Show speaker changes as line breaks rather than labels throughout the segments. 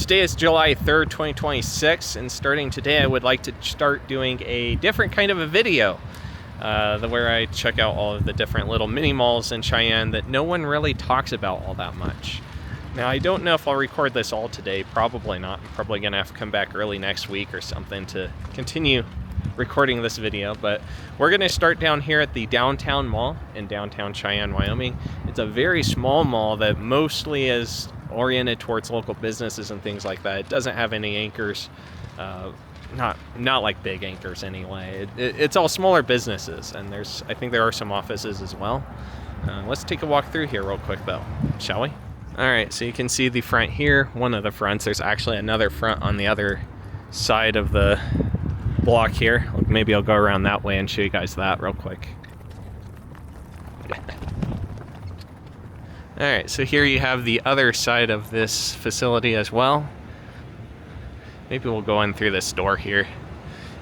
Today is July 3rd, 2026, and starting today I would like to start doing a different kind of a video where I check out all of the different little mini malls in Cheyenne that no one really talks about all that much. Now, I don't know if I'll record this all today, probably not. I'm probably gonna have to come back early next week or something to continue recording this video, but we're gonna start down here at the downtown mall in downtown Cheyenne, Wyoming. It's a very small mall that mostly is oriented towards local businesses and things like that. It doesn't have any anchors, not like big anchors anyway. It's all smaller businesses, and I think there are some offices as well. Let's take a walk through here real quick though, shall we? All right, so you can see the front here, one of the fronts. There's actually another front on the other side of the block here. Maybe I'll go around that way and show you guys that real quick. All right, so here you have the other side of this facility as well. Maybe we'll go in through this door here.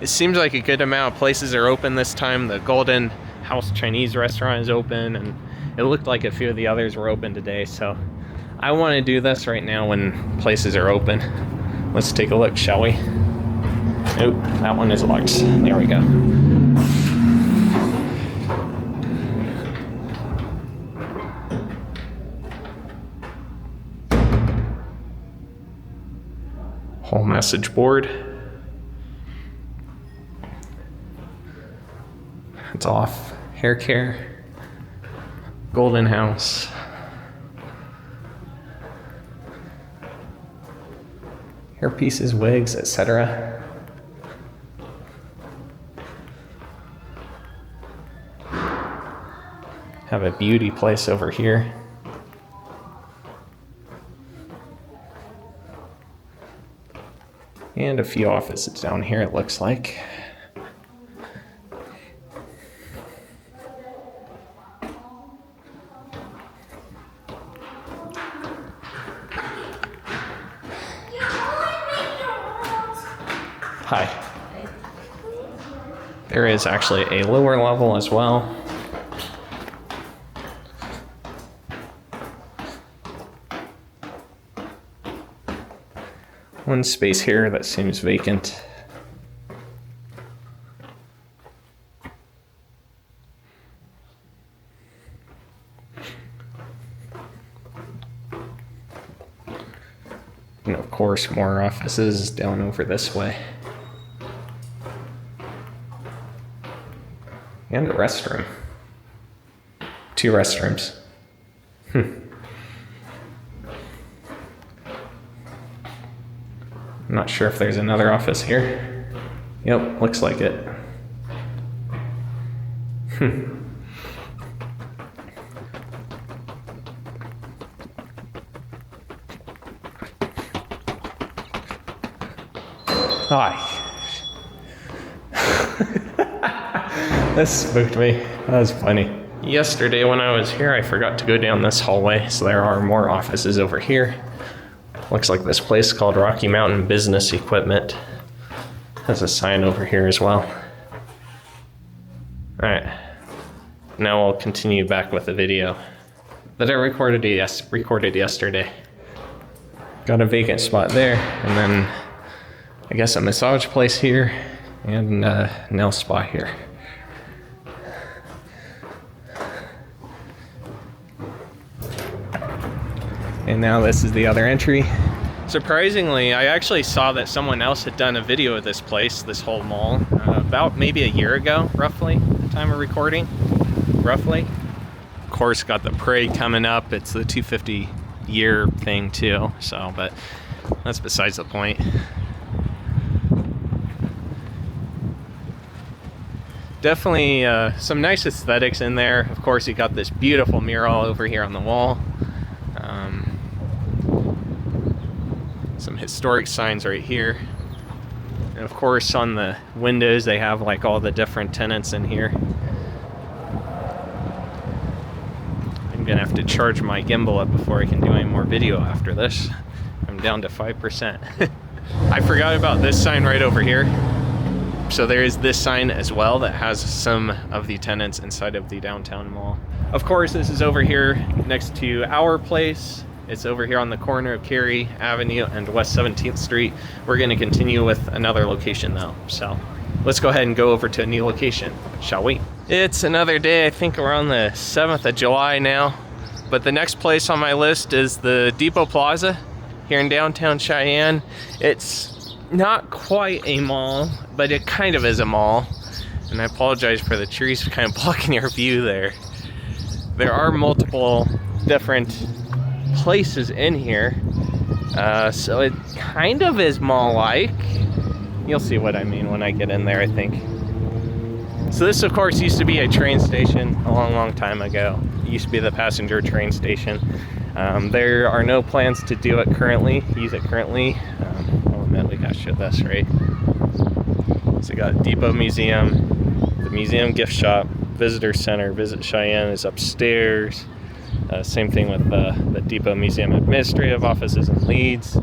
It seems like a good amount of places are open this time. The Golden House Chinese restaurant is open, and it looked like a few of the others were open today, so I want to do this right now when places are open. Let's take a look, shall we? Oh, that one is locked. There we go. Whole message board. It's off. Hair care. Golden House. Hair pieces, wigs, etc. Have a beauty place over here. And a few offices down here, it looks like. Hi. There is actually a lower level as well. One space here that seems vacant. And of course, more offices down over this way. And a restroom. 2 restrooms. I'm not sure if there's another office here. Yep, looks like it. Hi. That spooked me. That was funny. Yesterday when I was here, I forgot to go down this hallway, so there are more offices over here. Looks like this place called Rocky Mountain Business Equipment has a sign over here as well. All right, now I'll continue back with the video that I recorded yesterday. Got a vacant spot there, and then I guess a massage place here and a nail spa here. And now this is the other entry. Surprisingly, I actually saw that someone else had done a video of this place, this whole mall, about maybe a year ago, roughly, at the time of recording, roughly. Of course, got the parade coming up. It's the 250 year thing too, so, but that's besides the point. Definitely some nice aesthetics in there. Of course, you got this beautiful mural over here on the wall. Some historic signs right here. And of course on the windows they have like all the different tenants in here. I'm gonna have to charge my gimbal up before I can do any more video after this. I'm down to 5%. I forgot about this sign right over here. So there is this sign as well that has some of the tenants inside of the downtown mall. Of course, this is over here next to our place. It's over here on the corner of Cary Avenue and West 17th Street. We're going to continue with another location though, so let's go ahead and go over to a new location, shall we? It's another day. I think we're on the 7th of July now, but the next place on my list is the Depot Plaza here in downtown Cheyenne. It's not quite a mall, but it kind of is a mall. And I apologize for the trees kind of blocking your view there. There are multiple different places in here, so it kind of is mall-like. You'll see what I mean when I get in there, I think. So this, of course, used to be a train station a long time ago. It used to be the passenger train station. There are no plans to do it currently, use it currently. I'll admit we gotta show this, right? So you got Depot Museum, the Museum Gift Shop, Visitor Center, Visit Cheyenne is upstairs. Same thing with the Depot Museum Administrative Offices and Leads.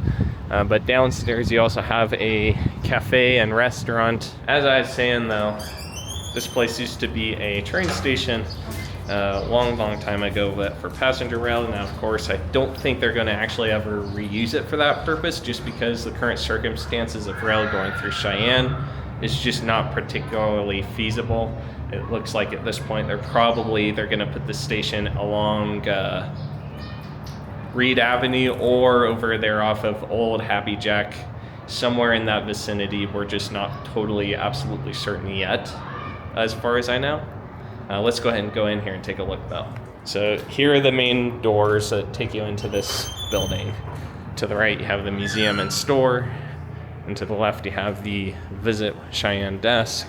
But downstairs you also have a cafe and restaurant. As I was saying though, this place used to be a train station long time ago, but for passenger rail. Now of course I don't think they're going to actually ever reuse it for that purpose, just because the current circumstances of rail going through Cheyenne is just not particularly feasible. It looks like at this point they're going to put the station along Reed Avenue or over there off of Old Happy Jack, somewhere in that vicinity. We're just not totally absolutely certain yet, as far as I know. Let's go ahead and go in here and take a look though. So here are the main doors that take you into this building. To the right you have the museum and store, and to the left you have the Visit Cheyenne desk.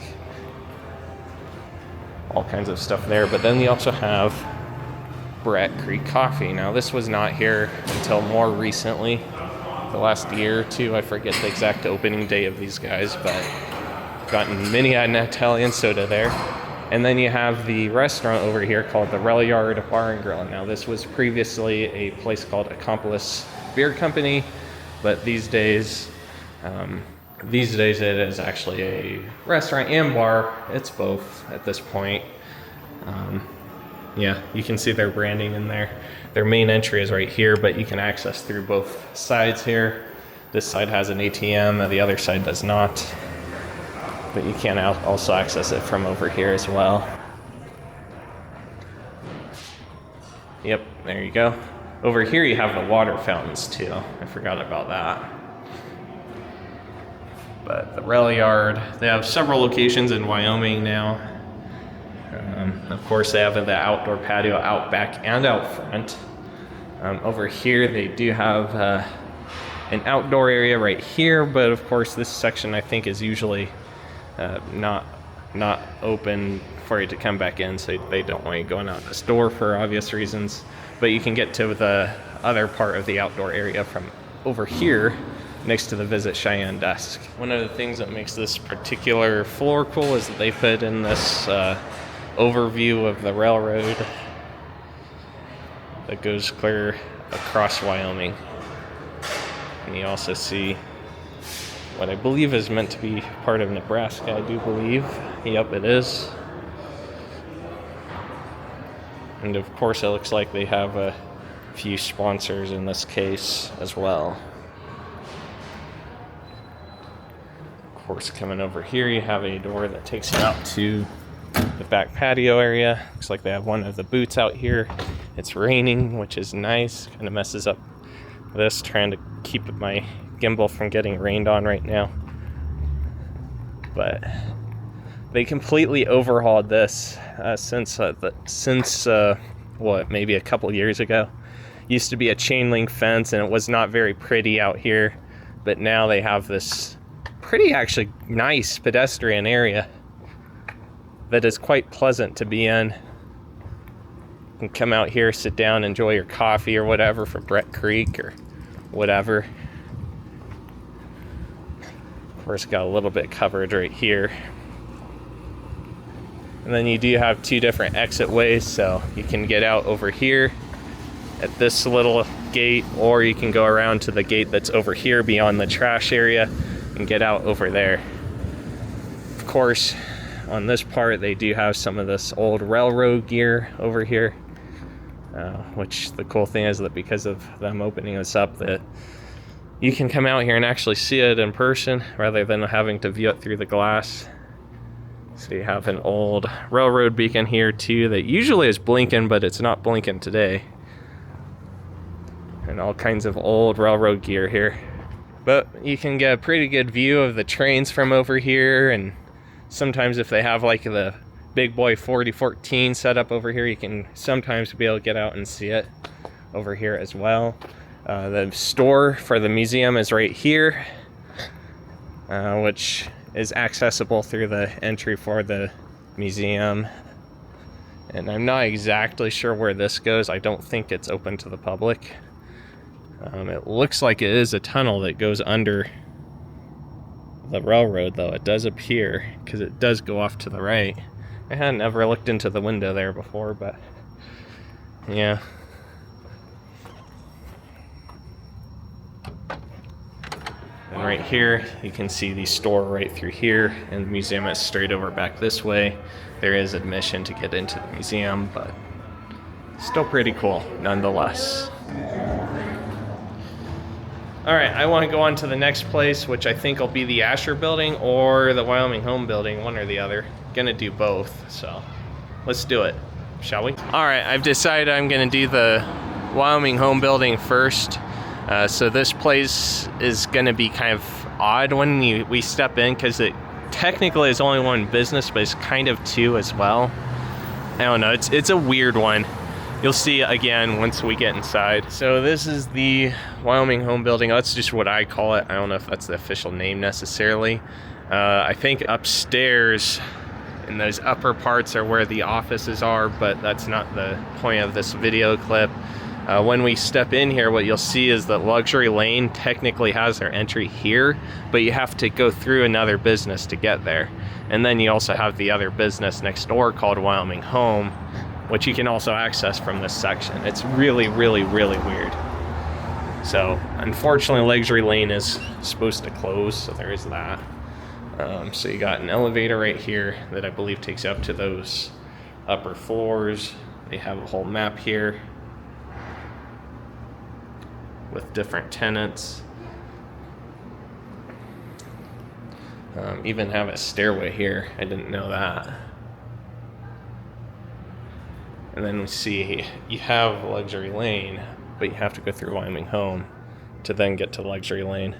All kinds of stuff there, but then you also have Brett Creek Coffee. Now this was not here until more recently, the last year or two. I forget the exact opening day of these guys, but gotten many an Italian soda there. And then you have the restaurant over here called the Rail Yard Bar and Grill. Now this was previously a place called Optopolis Beer Company, but these days it is actually a restaurant and bar. It's both at this point. Yeah, you can see their branding in there. Their main entry is right here, but you can access through both sides here. This side has an ATM, and the other side does not. But you can also access it from over here as well. Yep, there you go. Over here you have the water fountains too. I forgot about that. But the rail yard, they have several locations in Wyoming now. Of course, they have the outdoor patio out back and out front. Over here, they do have an outdoor area right here, but of course, this section I think is usually not open for you to come back in, so they don't want you going out this door for obvious reasons. But you can get to the other part of the outdoor area from over here, next to the Visit Cheyenne desk. One of the things that makes this particular floor cool is that they put in this overview of the railroad that goes clear across Wyoming. And you also see what I believe is meant to be part of Nebraska, I do believe. Yep, it is. And of course it looks like they have a few sponsors in this case as well. Of course, coming over here you have a door that takes you out to the back patio area. Looks like they have one of the booths out here. It's raining, which is nice. Kind of messes up this, trying to keep my gimbal from getting rained on right now. But they completely overhauled this since what, maybe a couple years ago. Used to be a chain link fence and it was not very pretty out here, but now they have this pretty actually nice pedestrian area that is quite pleasant to be in. You can come out here, sit down, enjoy your coffee or whatever for Brett Creek or whatever. Of course, got a little bit covered right here. And then you do have two different exit ways, so you can get out over here at this little gate, or you can go around to the gate that's over here beyond the trash area and get out over there. Of course, on this part they do have some of this old railroad gear over here. which the cool thing is that because of them opening this up, that you can come out here and actually see it in person rather than having to view it through the glass. So you have an old railroad beacon here too that usually is blinking, but it's not blinking today. And all kinds of old railroad gear here. But you can get a pretty good view of the trains from over here, and sometimes if they have like the big boy 4014 set up over here, you can sometimes be able to get out and see it over here as well. The store for the museum is right here, which is accessible through the entry for the museum. And I'm not exactly sure where this goes. I don't think it's open to the public. It looks like it is a tunnel that goes under the railroad, though. It does appear, because it does go off to the right. I hadn't ever looked into the window there before, but yeah. And right here, you can see the store right through here, and the museum is straight over back this way. There is admission to get into the museum, but still pretty cool nonetheless. Alright, I want to go on to the next place, which I think will be the Asher Building or the Wyoming Home Building, one or the other. Gonna do both, so let's do it, shall we? Alright, I've decided I'm gonna do the Wyoming Home Building first. So this place is gonna be kind of odd when we step in, because it technically is only one business, but it's kind of two as well. I don't know, it's a weird one. You'll see again once we get inside. So this is the Wyoming Home Building. That's just what I call it. I don't know if that's the official name necessarily. I think upstairs in those upper parts are where the offices are, but that's not the point of this video clip. When we step in here, what you'll see is that Luxury Lane technically has their entry here, but you have to go through another business to get there. And then you also have the other business next door called Wyoming Home, which you can also access from this section. It's really, really, really weird. So, unfortunately, Luxury Lane is supposed to close, so there is that. So you got an elevator right here that I believe takes you up to those upper floors. They have a whole map here with different tenants. Even have a stairway here. I didn't know that. And then we see you have Luxury Lane, but you have to go through Wyoming Home to then get to Luxury Lane.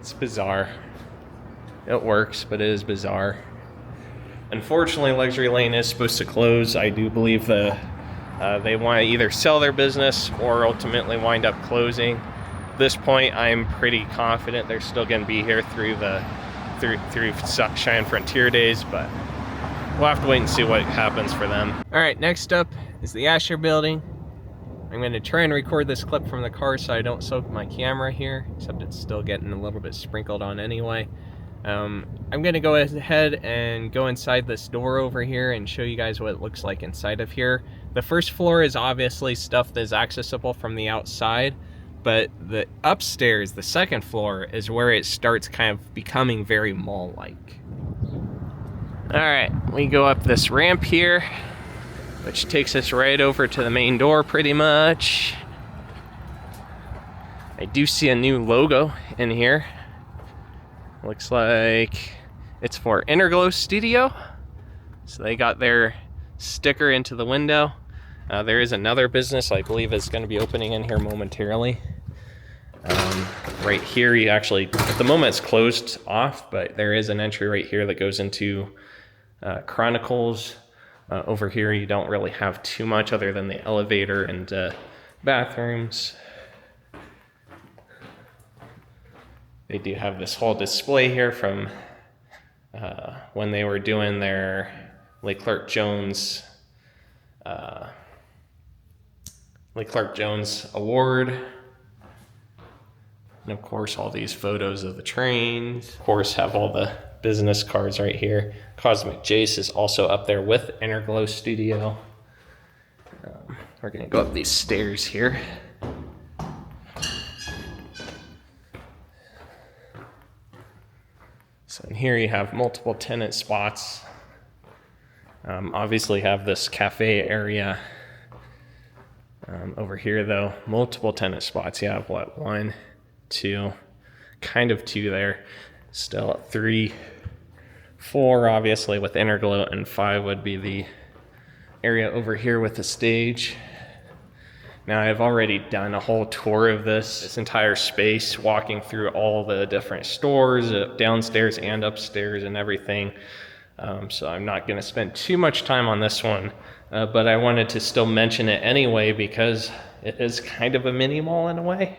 It's bizarre. It works, but it is bizarre. Unfortunately, Luxury Lane is supposed to close. I do believe they want to either sell their business or ultimately wind up closing. At this point, I'm pretty confident they're still going to be here through Cheyenne Frontier Days, but we'll have to wait and see what happens for them. All right, next up is the Asher Building. I'm going to try and record this clip from the car so I don't soak my camera here, except it's still getting a little bit sprinkled on anyway. I'm going to go ahead and go inside this door over here and show you guys what it looks like inside of here. The first floor is obviously stuff that is accessible from the outside, but the upstairs, the second floor, is where it starts kind of becoming very mall-like. Alright, we go up this ramp here, which takes us right over to the main door pretty much. I do see a new logo in here. Looks like it's for Interglow Studio. So they got their sticker into the window. There is another business I believe is going to be opening in here momentarily. Right here, you actually, at the moment it's closed off, but there is an entry right here that goes into Chronicles. Over here you don't really have too much other than the elevator and bathrooms. They do have this whole display here from when they were doing their Leclerc Jones award. And of course all these photos of the trains. Of course have all the business cards right here. Cosmic Jace is also up there with Interglow Studio. We're gonna go up these stairs here. So in here you have multiple tenant spots. Obviously have this cafe area. Over here though, multiple tenant spots. You have what, 1, 2, kind of 2 there. Still at 3, 4 obviously with Interglow, and 5 would be the area over here with the stage. Now I've already done a whole tour of this entire space, walking through all the different stores, downstairs and upstairs and everything. So I'm not going to spend too much time on this one, but I wanted to still mention it anyway because it is kind of a mini mall in a way.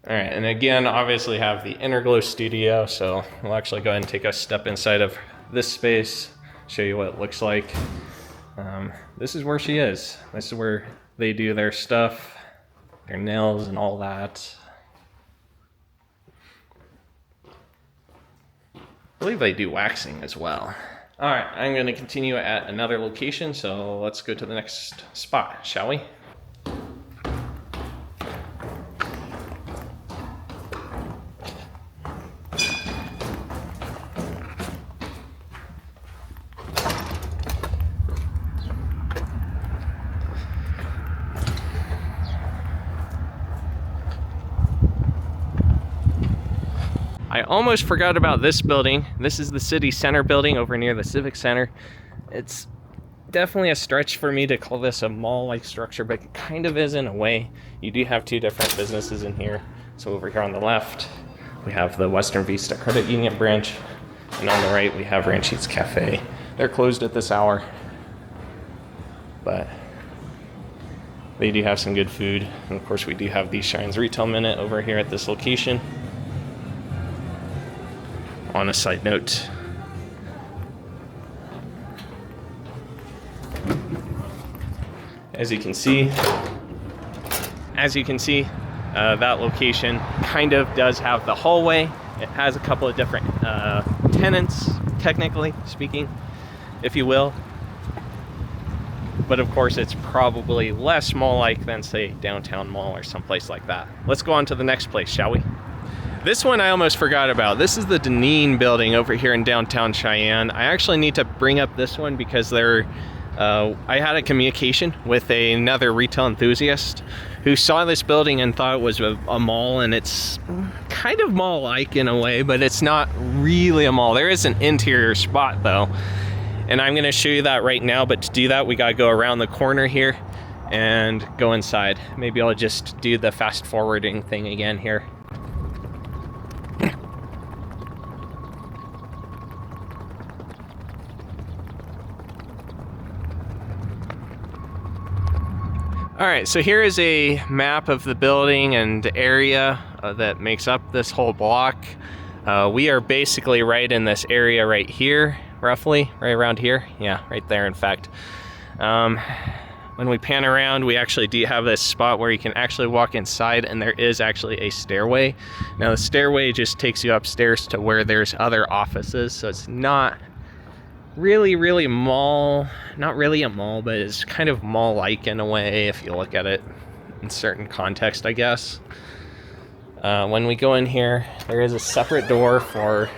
All right, and again, obviously have the Interglow studio, so we'll actually go ahead and take a step inside of this space, show you what it looks like. This is where she is. This is where they do their stuff, their nails and all that. I believe they do waxing as well. All right, I'm going to continue at another location, so let's go to the next spot, shall we? I almost forgot about this building. This is the city center building over near the Civic Center. It's definitely a stretch for me to call this a mall-like structure, but it kind of is in a way. You do have 2 different businesses in here. So over here on the left, we have the Western Vista Credit Union branch, and on the right, we have Ranchit's Cafe. They're closed at this hour, but they do have some good food. And of course, we do have the Cheyenne's Retail Minute over here at this location. On a side note, as you can see, that location kind of does have the hallway. It has a couple of different tenants, technically speaking, if you will. But of course, it's probably less mall-like than, say, downtown mall or someplace like that. Let's go on to the next place, shall we? This one I almost forgot about. This is the Dineen Building over here in downtown Cheyenne. I actually need to bring up this one because I had a communication with another retail enthusiast who saw this building and thought it was a mall, and it's kind of mall-like in a way, but it's not really a mall. There is an interior spot though, and I'm gonna show you that right now, but to do that we gotta go around the corner here and go inside. Maybe I'll just do the fast forwarding thing again here. All right, so here is a map of the building and area that makes up this whole block. We are basically right in this area right here, roughly, right around here. Yeah, right there, in fact. When we pan around, we actually do have this spot where you can actually walk inside, and there is actually a stairway. Now, the stairway just takes you upstairs to where there's other offices, so it's not really mall, not really a mall, but it's kind of mall-like in a way if you look at it in certain context, I guess. When we go in here, there is a separate door for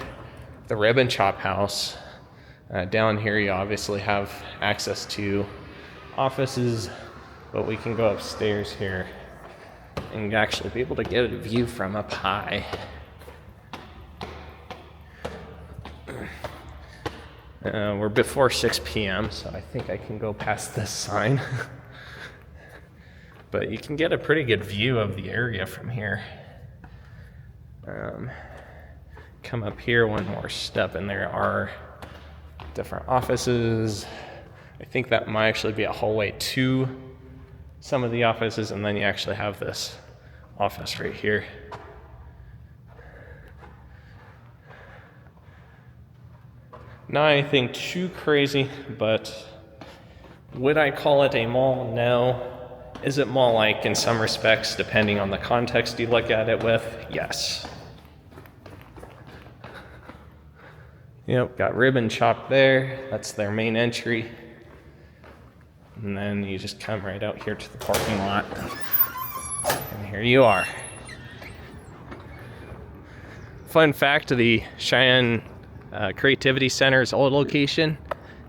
the Rib and Chop House. Down here you obviously have access to offices, but we can go upstairs here and actually be able to get a view from up high. We're before 6 p.m., so I think I can go past this sign. But you can get a pretty good view of the area from here. Come up here one more step, and there are different offices. I think that might actually be a hallway to some of the offices, and then you actually have this office right here. Not anything too crazy, but would I call it a mall? No. Is it mall-like in some respects, depending on the context you look at it with? Yes. Yep, got Rib and Chop there. That's their main entry. And then you just come right out here to the parking lot. And here you are. Fun fact, the Cheyenne Creativity Center's old location,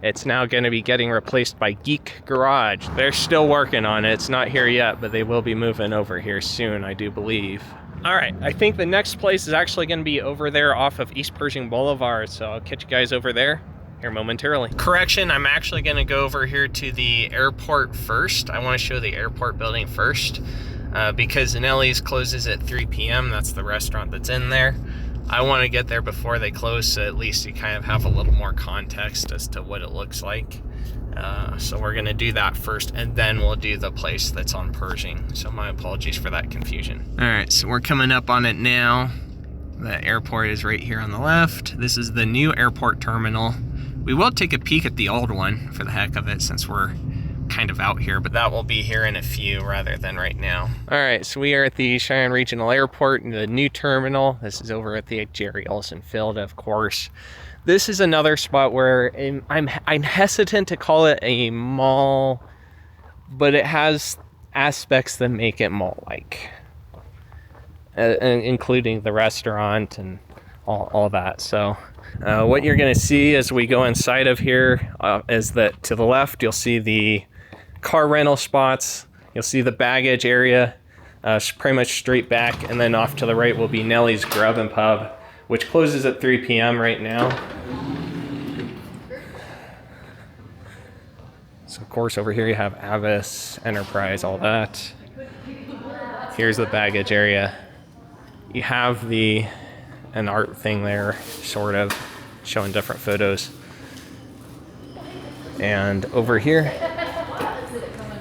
It's now going to be getting replaced by Geek Garage. They're still working on it. It's not here yet, but they will be moving over here soon, I do believe. All right, I think the next place is actually going to be over there off of East Pershing Boulevard, so I'll catch you guys over there here momentarily. Correction, I'm actually going to go over here to the airport first. I want to show the airport building first because L.L.C closes at 3 p.m. That's the restaurant that's in there. I want to get there before they close, so at least you kind of have a little more context as to what it looks like. So we're going to do that first, and then we'll do the place that's on Pershing. So my apologies for that confusion. All right, so we're coming up on it now. The airport is right here on the left. This is the new airport terminal. We will take a peek at the old one for the heck of it, since we're kind of out here, but that will be here in a few rather than right now. All right, so we are at the Cheyenne Regional Airport in the new terminal. This is over at the Jerry Olson Field, of course. This is another spot where I'm hesitant to call it a mall, but it has aspects that make it mall-like, including the restaurant and all that. So what you're going to see as we go inside of here is that to the left, you'll see the car rental spots. You'll see the baggage area, pretty much straight back, and then off to the right will be Nelly's Grub and Pub, which closes at 3 p.m. right now. So of course over here you have Avis, Enterprise, all that. Here's the baggage area. You have an art thing there, sort of, showing different photos. And over here,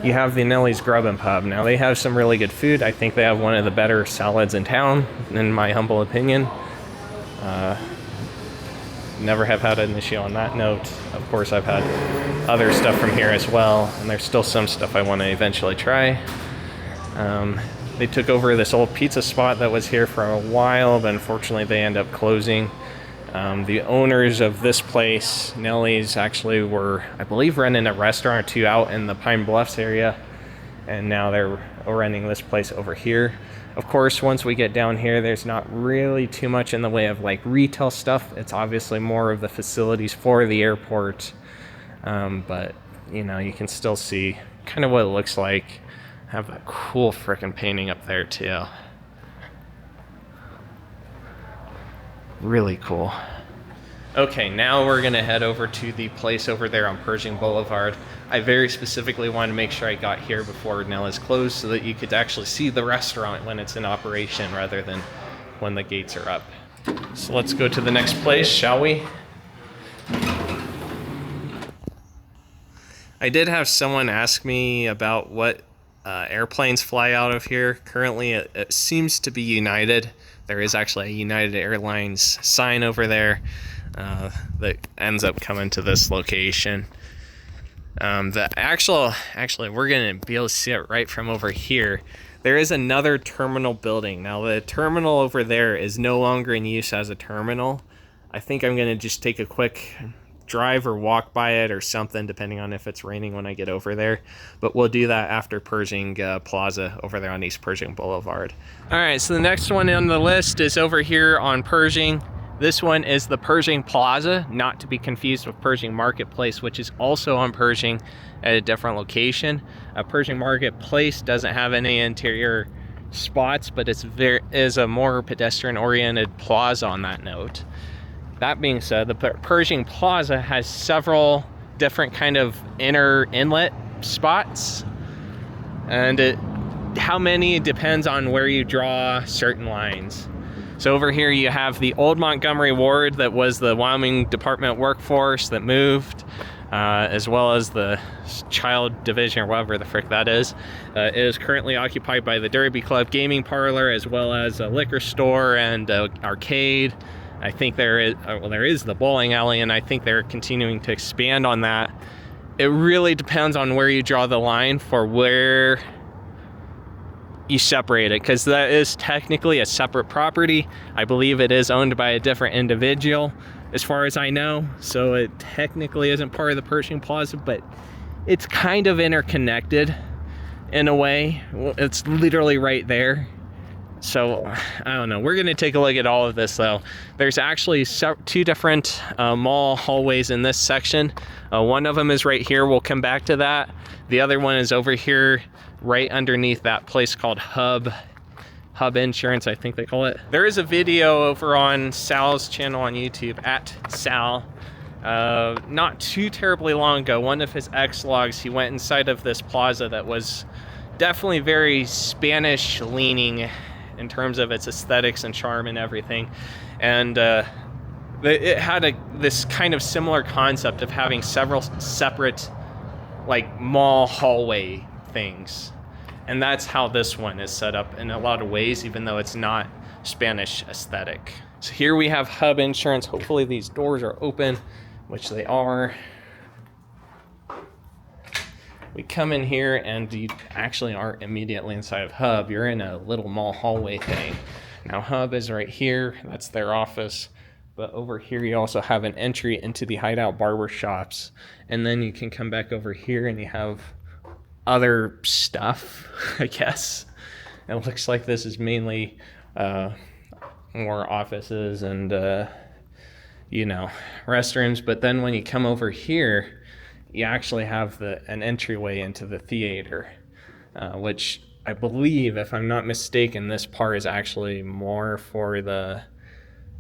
you have the Nelly's Grub and Pub. Now they have some really good food. I think they have one of the better salads in town, in my humble opinion. Never have had an issue on that note. Of course, I've had other stuff from here as well, and there's still some stuff I want to eventually try. They took over this old pizza spot that was here for a while, but unfortunately they end up closing. The owners of this place, Nelly's, actually were, I believe, renting a restaurant or two out in the Pine Bluffs area, and now they're renting this place over here. Of course, once we get down here, there's not really too much in the way of like retail stuff. It's obviously more of the facilities for the airport, but you know, you can still see kind of what it looks like. Have a cool frickin' painting up there too. Really cool. Okay, now we're gonna head over to the place over there on Pershing Boulevard. I very specifically wanted to make sure I got here before Nelly's closed so that you could actually see the restaurant when it's in operation rather than when the gates are up. So let's go to the next place, shall we? I did have someone ask me about what airplanes fly out of here. Currently it seems to be United. There is actually a United Airlines sign over there that ends up coming to this location. Actually, we're gonna be able to see it right from over here. There is another terminal building. Now the terminal over there is no longer in use as a terminal. I think I'm gonna just take a quick drive or walk by it or something, depending on if it's raining when I get over there. But we'll do that after Pershing Plaza over there on East Pershing Boulevard. All right, so the next one on the list is over here on Pershing. This one is the Pershing Plaza, not to be confused with Pershing Marketplace, which is also on Pershing at a different location. Pershing Marketplace doesn't have any interior spots, but it is a more pedestrian-oriented plaza on that note. That being said, the Pershing Plaza has several different kind of inner inlet spots, and how many depends on where you draw certain lines. So over here you have the old Montgomery Ward that was the Wyoming Department Workforce that moved, as well as the Child Division or whatever the frick that is. It is currently occupied by the Derby Club Gaming Parlor, as well as a liquor store and arcade. I think there is the bowling alley, and I think they're continuing to expand on that. It really depends on where you draw the line for where you separate it, because that is technically a separate property. I believe it is owned by a different individual, as far as I know, so it technically isn't part of the Pershing Plaza, but it's kind of interconnected in a way. It's literally right there. So I don't know, we're gonna take a look at all of this though. There's actually two different mall hallways in this section. One of them is right here, we'll come back to that. The other one is over here, right underneath that place called Hub Insurance, I think they call it. There is a video over on Sal's channel on YouTube, at Sal. Not too terribly long ago, one of his X-logs, he went inside of this plaza that was definitely very Spanish leaning in terms of its aesthetics and charm and everything. And it had this kind of similar concept of having several separate like mall hallway things. And that's how this one is set up in a lot of ways, even though it's not Spanish aesthetic. So here we have Hub Insurance. Hopefully these doors are open, which they are. We come in here and you actually aren't immediately inside of Hub. You're in a little mall hallway thing. Now Hub is right here. That's their office. But over here you also have an entry into the Hideout Barber Shops. And then you can come back over here and you have other stuff, I guess. It looks like this is mainly more offices and you know, restrooms. But then when you come over here, you actually have an entryway into the theater, which I believe, if I'm not mistaken, this part is actually more for the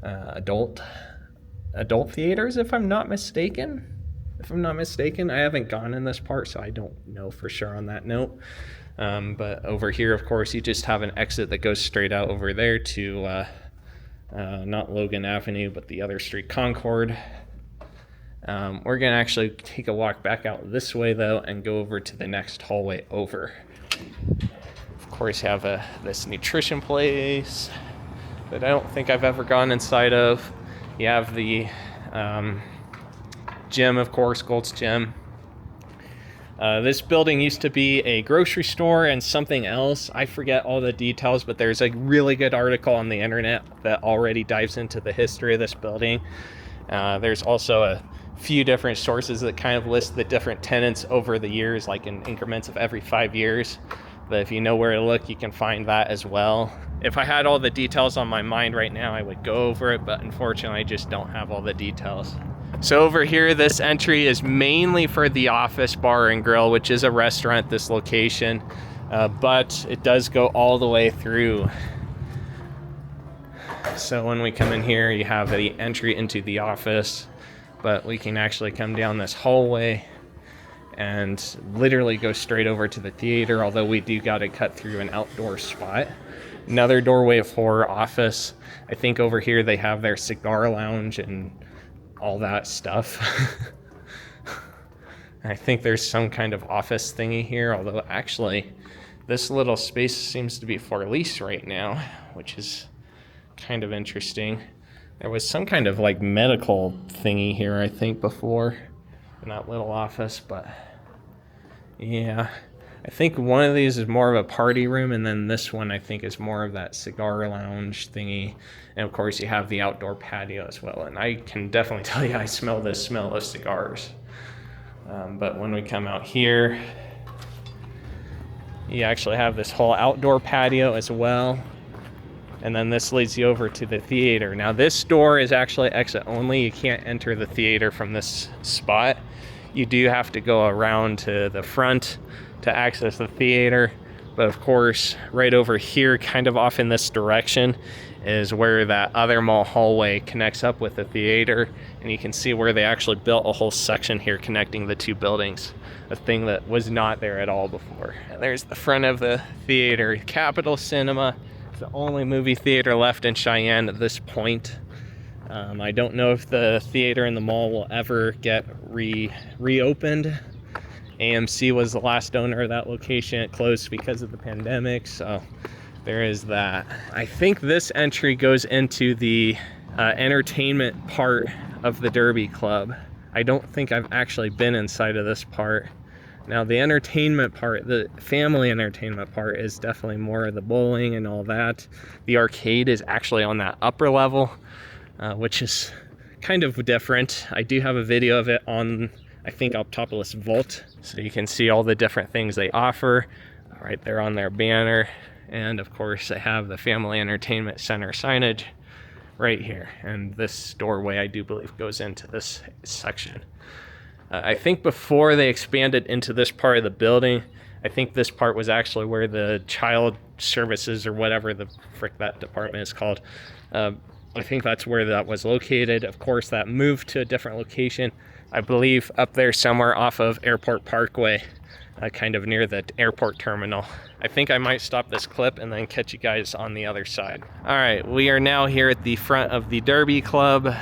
adult theaters, if I'm not mistaken. I haven't gone in this part, so I don't know for sure on that note. But over here, of course, you just have an exit that goes straight out over there to not Logan Avenue, but the other street, Concord. We're gonna actually take a walk back out this way though and go over to the next hallway over. Of course, you have this nutrition place that I don't think I've ever gone inside of. You have the gym, of course, Gold's Gym. This building used to be a grocery store and something else. I forget all the details, but there's a really good article on the internet that already dives into the history of this building. There's also a few different sources that kind of list the different tenants over the years, like in increments of every 5 years. But if you know where to look, you can find that as well. If I had all the details on my mind right now, I would go over it, but unfortunately, I just don't have all the details. So over here, this entry is mainly for the Office Bar and Grill, which is a restaurant at this location, but it does go all the way through. So when we come in here, you have the entry into the office, but we can actually come down this hallway and literally go straight over to the theater, although we do got to cut through an outdoor spot. Another doorway for office. I think over here they have their cigar lounge and all that stuff. I think there's some kind of office thingy here, although actually this little space seems to be for lease right now, which is kind of interesting. There was some kind of like medical thingy here, I think, before in that little office, but yeah. I think one of these is more of a party room, and then this one I think is more of that cigar lounge thingy. And of course you have the outdoor patio as well, and I can definitely tell you I smell the smell of cigars. But when we come out here, you actually have this whole outdoor patio as well. And then this leads you over to the theater. Now this door is actually exit only. You can't enter the theater from this spot. You do have to go around to the front to access the theater. But of course, right over here, kind of off in this direction, is where that other mall hallway connects up with the theater. And you can see where they actually built a whole section here connecting the two buildings, a thing that was not there at all before. And there's the front of the theater, Capitol Cinema. It's the only movie theater left in Cheyenne at this point. I don't know if the theater in the mall will ever get reopened. AMC was the last owner of that location. It closed because of the pandemic, so there is that. I think this entry goes into the entertainment part of the Derby Club. I don't think I've actually been inside of this part. Now the entertainment part, the family entertainment part, is definitely more of the bowling and all that. The arcade is actually on that upper level, which is kind of different. I do have a video of it on, I think, Optopolis Vault, so you can see all the different things they offer right there on their banner. And of course, I have the Family Entertainment Center signage right here. And this doorway, I do believe, goes into this section. I think before they expanded into this part of the building, I think this part was actually where the child services or whatever the frick that department is called. I think that's where that was located. Of course, that moved to a different location. I believe up there somewhere off of Airport Parkway, kind of near the airport terminal. I think I might stop this clip and then catch you guys on the other side. All right, we are now here at the front of the Derby Club.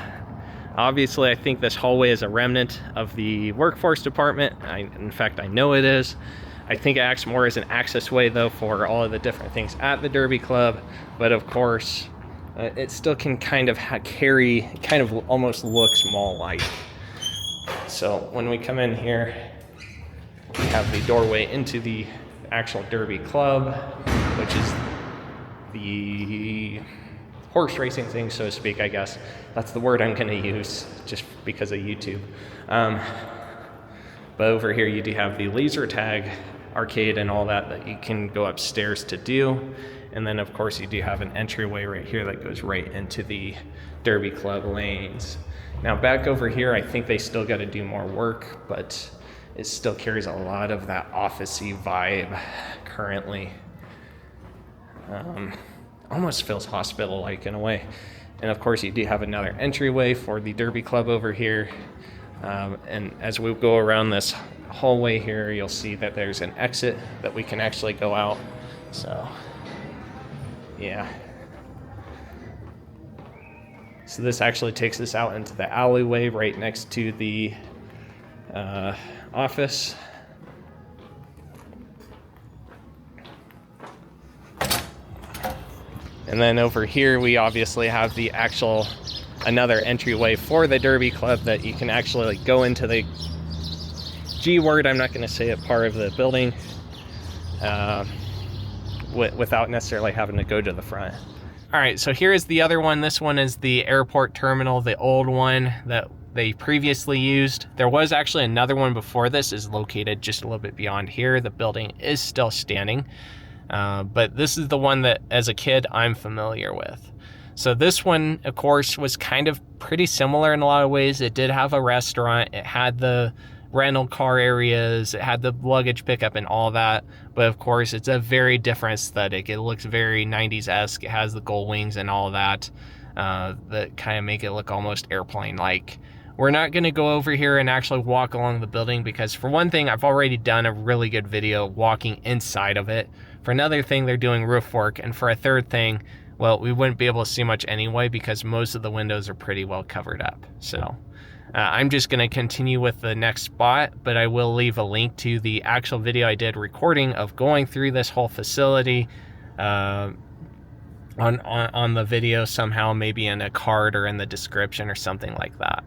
Obviously, I think this hallway is a remnant of the workforce department. In fact, I know it is. I think it acts more as an access way though for all of the different things at the Derby Club. But of course, it still can kind of carry, kind of almost looks mall-like. So when we come in here, we have the doorway into the actual Derby Club, which is the horse racing thing, so to speak, I guess. That's the word I'm gonna use just because of YouTube. But over here you do have the laser tag arcade and all that you can go upstairs to do. And then of course you do have an entryway right here that goes right into the Derby Club lanes. Now back over here, I think they still got to do more work, but it still carries a lot of that office-y vibe currently. Almost feels hospital-like in a way. And of course you do have another entryway for the Derby Club over here. And as we go around this hallway here, you'll see that there's an exit that we can actually go out. So, yeah. So this actually takes us out into the alleyway right next to the office. And then over here, we obviously have the actual another entryway for the Derby Club that you can actually go into the G word, I'm not going to say it, part of the building without necessarily having to go to the front. All right, so here is the other one. This one is the airport terminal, the old one that they previously used. There was actually another one before this, is located just a little bit beyond here. The building is still standing, but this is the one that as a kid I'm familiar with. So this one, of course, was kind of pretty similar in a lot of ways. It did have a restaurant, it had the rental car areas, it had the luggage pickup and all that, but of course it's a very different aesthetic. It looks very 90s-esque. It has the gold wings and all that that kind of make it look almost airplane-like. We're not going to go over here and actually walk along the building because for one thing, I've already done a really good video walking inside of it. For another thing, they're doing roof work, and for a third thing, well, we wouldn't be able to see much anyway because most of the windows are pretty well covered up. So I'm just going to continue with the next spot, but I will leave a link to the actual video I did recording of going through this whole facility on the video somehow, maybe in a card or in the description or something like that.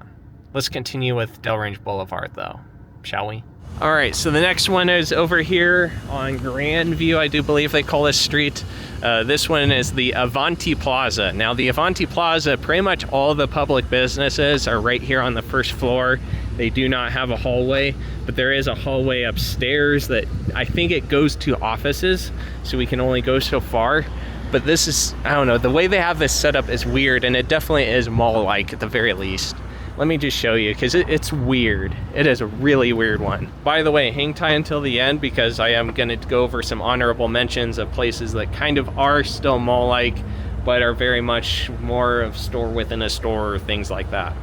Let's continue with Delrange Boulevard though, shall we? All right, so the next one is over here on Grandview, I do believe they call this street. This one is the Avanti Plaza. Now the Avanti Plaza, pretty much all the public businesses are right here on the first floor. They do not have a hallway, but there is a hallway upstairs that I think it goes to offices, so we can only go so far. But this is, I don't know, the way they have this set up is weird, and it definitely is mall-like at the very least. Let me just show you, because it's weird. It is a really weird one. By the way, hang tight until the end, because I am going to go over some honorable mentions of places that kind of are still mall-like, but are very much more of store within a store or things like that.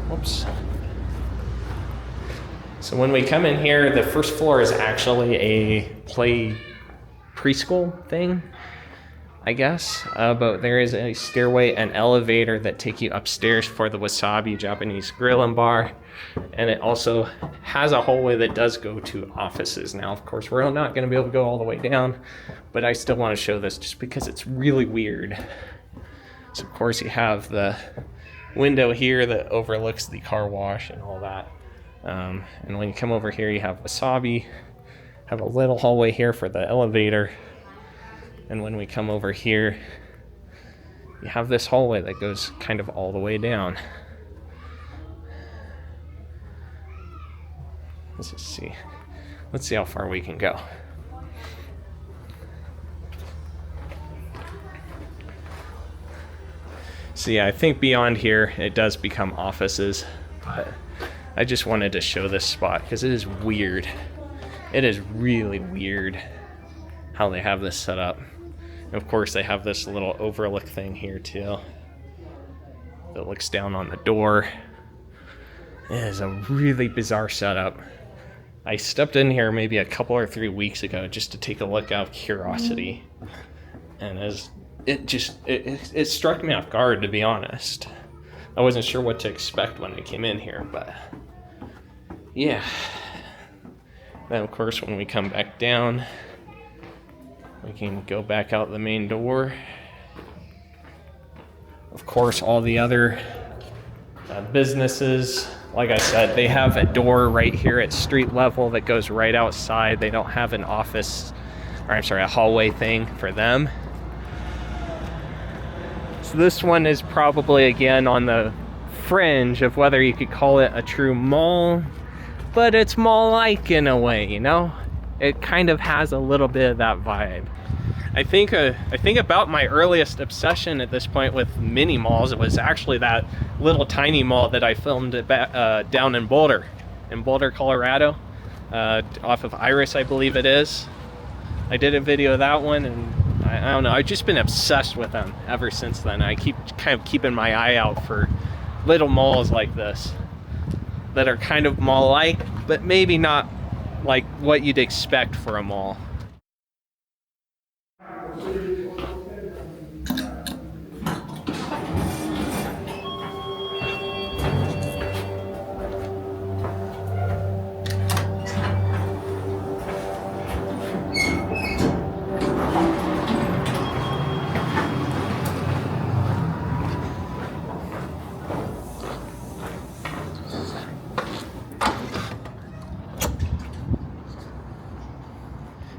Whoops. So when we come in here, the first floor is actually a preschool thing, I guess, but there is a stairway and elevator that take you upstairs for the Wasabi Japanese Grill and Bar, and it also has a hallway that does go to offices. Now, of course, we're not going to be able to go all the way down, but I still want to show this just because it's really weird. So, of course, you have the window here that overlooks the car wash and all that, and when you come over here, you have Wasabi, have a little hallway here for the elevator. And when we come over here, you have this hallway that goes kind of all the way down. Let's just see. Let's see how far we can go. So yeah, I think beyond here, it does become offices. But I just wanted to show this spot because it is weird. It is really weird how they have this set up. And of course, they have this little overlook thing here too that looks down on the door. It is a really bizarre setup. I stepped in here maybe a couple or 3 weeks ago just to take a look out of curiosity. And it struck me off guard, to be honest. I wasn't sure what to expect when I came in here, but yeah. Then of course when we come back down, we can go back out the main door. Of course, all the other businesses, like I said, they have a door right here at street level that goes right outside. They don't have an office, or I'm sorry, a hallway thing for them. So this one is probably, again, on the fringe of whether you could call it a true mall, but it's mall-like in a way, you know? It kind of has a little bit of that vibe. I think about my earliest obsession at this point with mini malls, it was actually that little tiny mall that I filmed down in Boulder, Colorado, off of Iris, I believe it is. I did a video of that one, and I don't know, I've just been obsessed with them ever since then. I keep kind of keeping my eye out for little malls like this that are kind of mall-like, but maybe not like what you'd expect for a mall.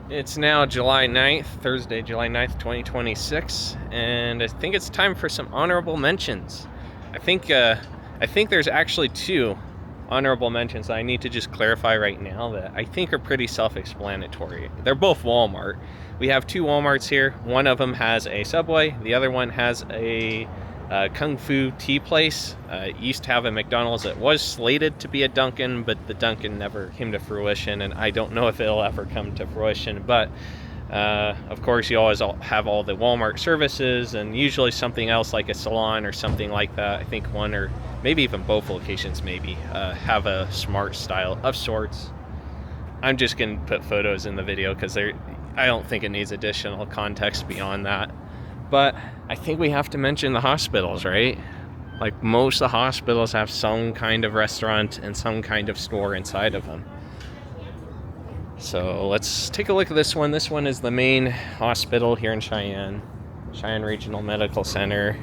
It's now July 9th, Thursday, July 9th, 2026, and I think it's time for some honorable mentions. I think there's actually 2 honorable mentions I need to just clarify right now that I think are pretty self-explanatory. They're both Walmart. We have 2 Walmarts here. One of them has a Subway. The other one has a Kung Fu tea place. It used to have a McDonald's. It was slated to be a Dunkin', but the Dunkin' never came to fruition, and I don't know if it'll ever come to fruition. But of course, you always have all the Walmart services, and usually something else like a salon or something like that. I think one or maybe even both locations maybe have a smart style of sorts. I'm just gonna put photos in the video because I don't think it needs additional context beyond that. But I think we have to mention the hospitals, right? Like, most of the hospitals have some kind of restaurant and some kind of store inside of them. So let's take a look at this one. This one is the main hospital here in Cheyenne Regional Medical Center.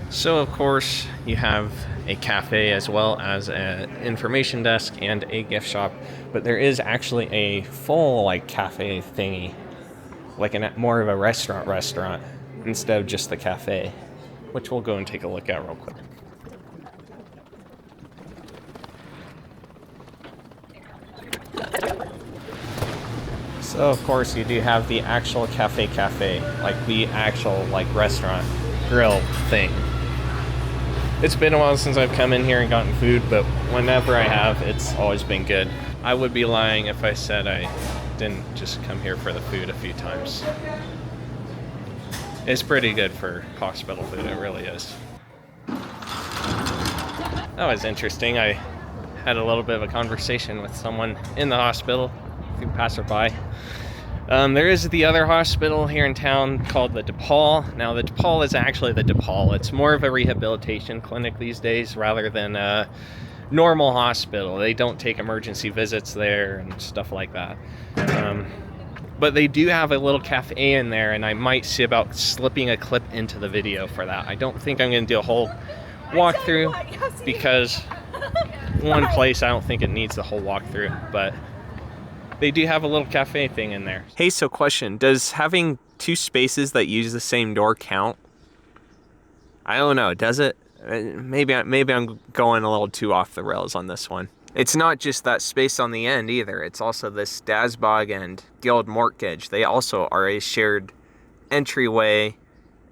So of course you have a cafe as well as an information desk and a gift shop, but there is actually a full like cafe thingy, like more of a restaurant instead of just the cafe, which we'll go and take a look at real quick. So of course you do have the actual cafe, like the actual like restaurant grill thing. It's been a while since I've come in here and gotten food, but whenever I have, it's always been good. I would be lying if I said I didn't just come here for the food a few times. It's pretty good for hospital food, it really is. That was interesting. I had a little bit of a conversation with someone in the hospital, through passerby. There is the other hospital here in town called the DePaul. Now, the DePaul is actually the DePaul. It's more of a rehabilitation clinic these days rather than a normal hospital. They don't take emergency visits there and stuff like that. But they do have a little cafe in there, and I might see about slipping a clip into the video for that. I don't think I'm going to do a whole walkthrough because one place I don't think it needs the whole walkthrough, but they do have a little cafe thing in there. Hey, so question, does having 2 spaces that use the same door count? I don't know, does it? Maybe I'm going a little too off the rails on this one. It's not just that space on the end either. It's also this Dasbog and Guild Mortgage. They also are a shared entryway,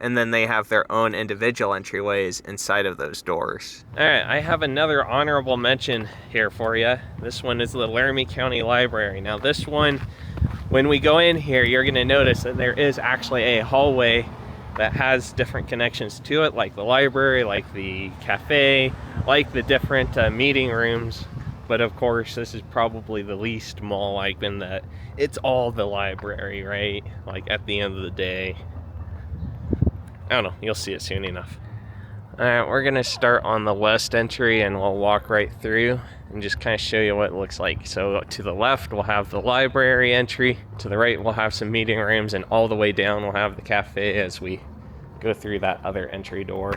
and then they have their own individual entryways inside of those doors. All right, I have another honorable mention here for you. This one is the Laramie County Library. Now this one, when we go in here, you're gonna notice that there is actually a hallway that has different connections to it, like the library, like the cafe, like the different meeting rooms. But of course, this is probably the least mall-like in that it's all the library, right? Like at the end of the day. I don't know, you'll see it soon enough. All right, we're gonna start on the west entry and we'll walk right through and just kind of show you what it looks like. So to the left, we'll have the library entry. To the right, we'll have some meeting rooms, and all the way down, we'll have the cafe as we go through that other entry door.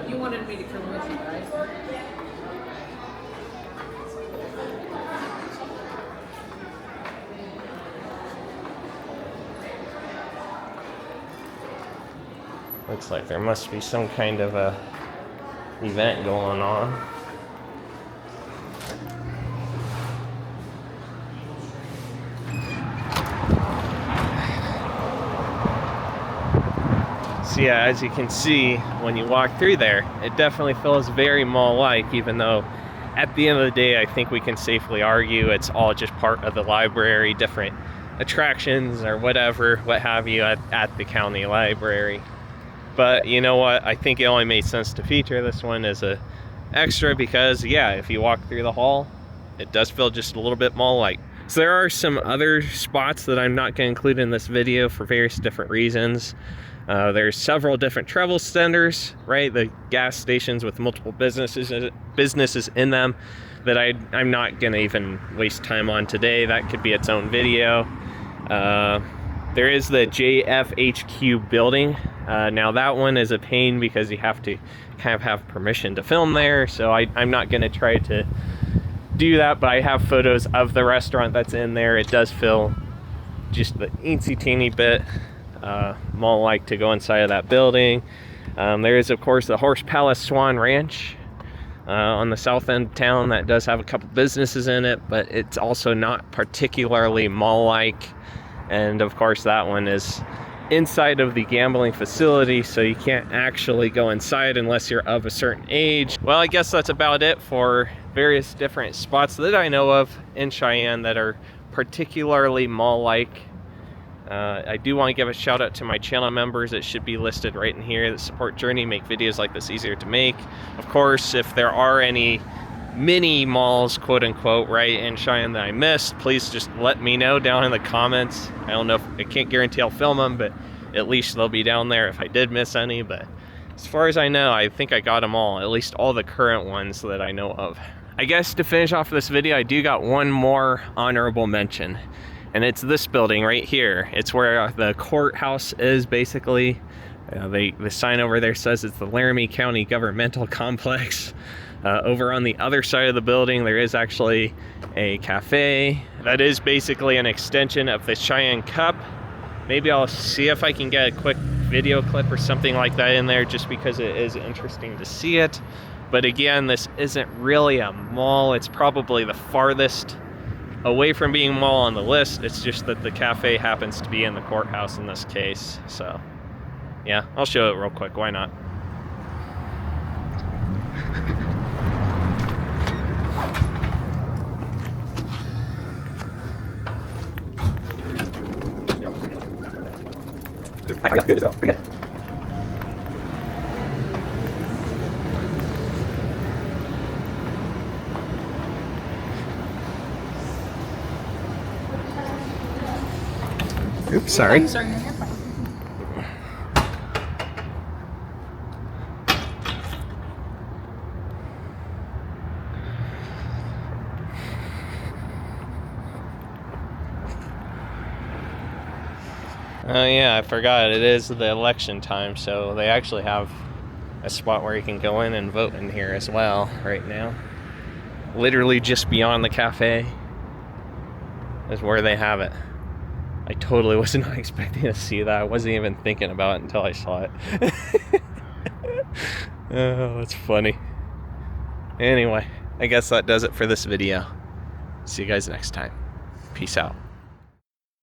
You wanted me to come with you, right?
Looks like there must be some kind of a event going on. So yeah, as you can see, when you walk through there, it definitely feels very mall-like, even though at the end of the day, I think we can safely argue it's all just part of the library, different attractions or whatever, what have you, at the county library. But you know what, I think it only made sense to feature this one as a extra because, yeah, if you walk through the hall, it does feel just a little bit mall-like. So there are some other spots that I'm not going to include in this video for various different reasons. There's several different travel centers, right? The gas stations with multiple businesses in them that I'm not gonna even waste time on today. That could be its own video. There is the JFHQ building. Now that one is a pain because you have to kind of have permission to film there. So I'm not gonna try to do that, but I have photos of the restaurant that's in there. It does feel just the eensy teeny bit mall-like to go inside of that building. There is, of course, the Horse Palace Swan Ranch on the south end of town that does have a couple businesses in it, but it's also not particularly mall-like. And of course, that one is inside of the gambling facility, so you can't actually go inside unless you're of a certain age. Well, I guess that's about it for various different spots that I know of in Cheyenne that are particularly mall-like. I do want to give a shout out to my channel members. It should be listed right in here that support Journey, make videos like this easier to make. Of course, if there are any mini malls, quote unquote, right, in Cheyenne that I missed, please just let me know down in the comments. I don't know, I can't guarantee I'll film them, but at least they'll be down there if I did miss any. But as far as I know, I think I got them all, at least all the current ones that I know of. I guess to finish off this video, I do got one more honorable mention. And it's this building right here. It's where the courthouse is, basically. The sign over there says it's the Laramie County Governmental Complex. Over on the other side of the building, there is actually a cafe. That is basically an extension of the Cheyenne Cup. Maybe I'll see if I can get a quick video clip or something like that in there, just because it is interesting to see it. But again, this isn't really a mall. It's probably the farthest away from being mall on the list. It's just that the cafe happens to be in the courthouse in this case. So yeah, I'll show it real quick, why not? Oops, sorry.
I'm sorry, you're fine.
Oh yeah, I forgot. It is the election time, so they actually have a spot where you can go in and vote in here as well right now. Literally just beyond the cafe is where they have it. I totally was not expecting to see that. I wasn't even thinking about it until I saw it. Oh, that's funny. Anyway, I guess that does it for this video. See you guys next time. Peace out.